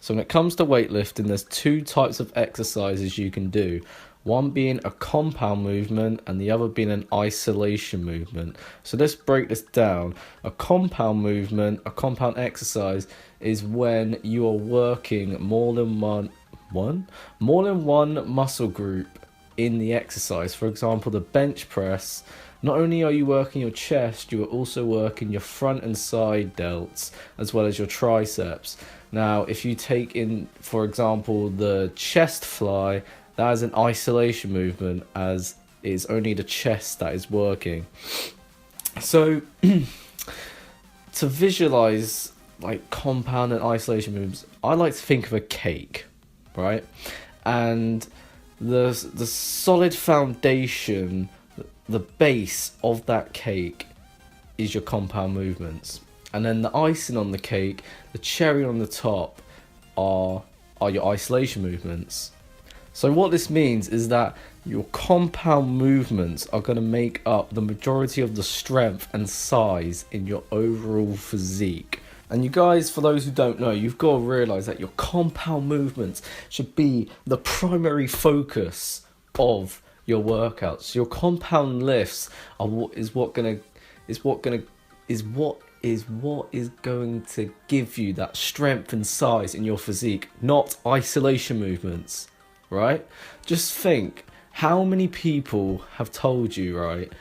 So when it comes to weightlifting, there's two types of exercises you can do. One being a compound movement and the other being an isolation movement. So let's break this down. A compound movement, a compound exercise, is when you are working more than one muscle group in the exercise. For example, the bench press. Not only are you working your chest, you are also working your front and side delts as well as your triceps. Now, if you take in, for example, the chest fly, that is an isolation movement, as it's only the chest that is working. So, to visualize like compound and isolation movements, I like to think of a cake, right? And the solid foundation, the base of that cake, is your compound movements, and then the icing on the cake, the cherry on the top, are your isolation movements. So what this means is that your compound movements are going to make up the majority of the strength and size in your overall physique. And you guys, for those who don't know, you've got to realise that your compound movements should be the primary focus of your workouts. Your compound lifts are what is going to give you that strength and size in your physique, not isolation movements. Right? Just think, how many people have told you, right,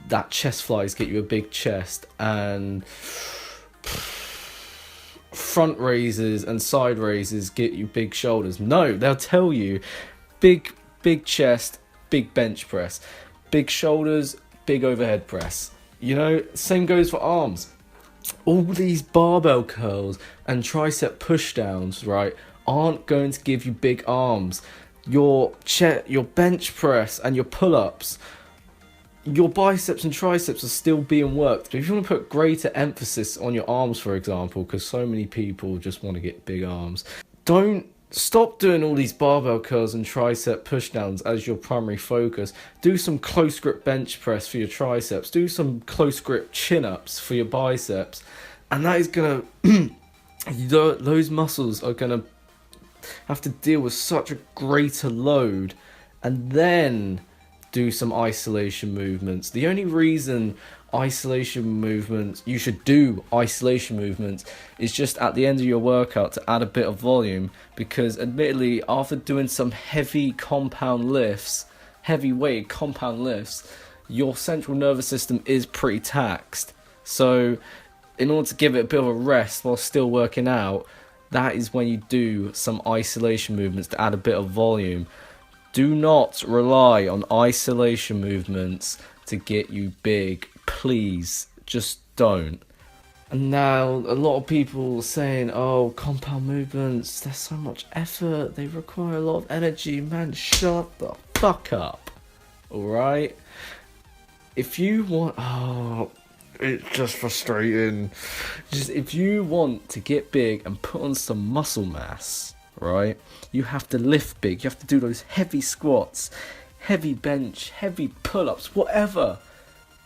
that chest flies get you a big chest and front raises and side raises get you big shoulders? No, they'll tell you big chest, big bench press, big shoulders, big overhead press. You know, same goes for arms. All these barbell curls and tricep push downs, right, aren't going to give you big arms. Your bench press and your pull-ups, your biceps and triceps are still being worked. But if you want to put greater emphasis on your arms, for example, because so many people just want to get big arms, don't stop doing all these barbell curls and tricep pushdowns as your primary focus. Do some close grip bench press for your triceps. Do some close grip chin-ups for your biceps. And that is going to... those muscles are going to have to deal with such a greater load, and then do some isolation movements. The only reason you should do isolation movements is just at the end of your workout to add a bit of volume, because admittedly, after doing some heavyweight compound lifts, your central nervous system is pretty taxed. So in order to give it a bit of a rest while still working out, that is when you do some isolation movements to add a bit of volume. Do not rely on isolation movements to get you big. Please, just don't. And now a lot of people are saying, oh, compound movements, there's so much effort, they require a lot of energy. Man, shut the fuck up. Alright? If you want... it's just frustrating. If you want to get big and put on some muscle mass, right, you have to lift big. You have to do those heavy squats, heavy bench, heavy pull-ups, whatever.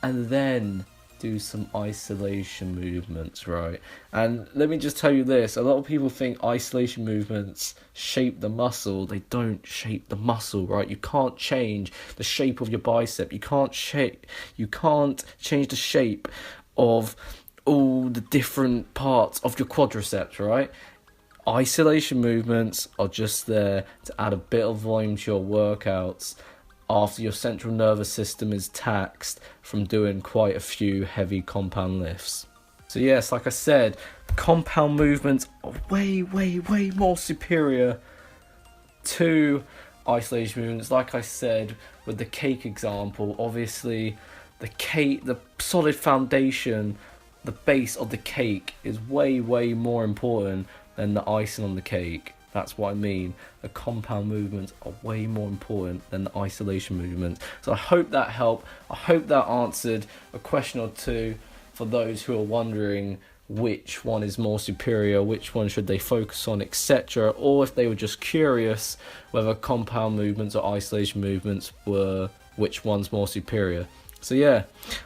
And then do some isolation movements, right? And let me just tell you this, a lot of people think isolation movements shape the muscle. They don't shape the muscle, right? You can't change the shape of your bicep. You can't change the shape of all the different parts of your quadriceps, right? Isolation movements are just there to add a bit of volume to your workouts after your central nervous system is taxed from doing quite a few heavy compound lifts. So yes, like I said, compound movements are way more superior to isolation movements. Like I said with the cake example, obviously the solid foundation, the base of the cake is way more important than the icing on the cake. That's what I mean. The compound movements are way more important than the isolation movements. So I hope that helped. I hope that answered a question or two for those who are wondering which one is more superior, which one should they focus on, etc. Or if they were just curious whether compound movements or isolation movements were which one's more superior. So yeah,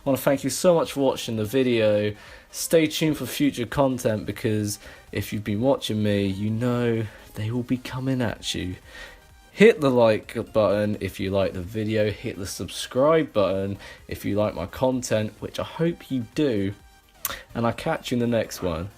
want to thank you so much for watching the video. Stay tuned for future content, because if you've been watching me, you know they will be coming at you. Hit the like button if you like the video, hit the subscribe button if you like my content, which I hope you do, and I'll catch you in the next one.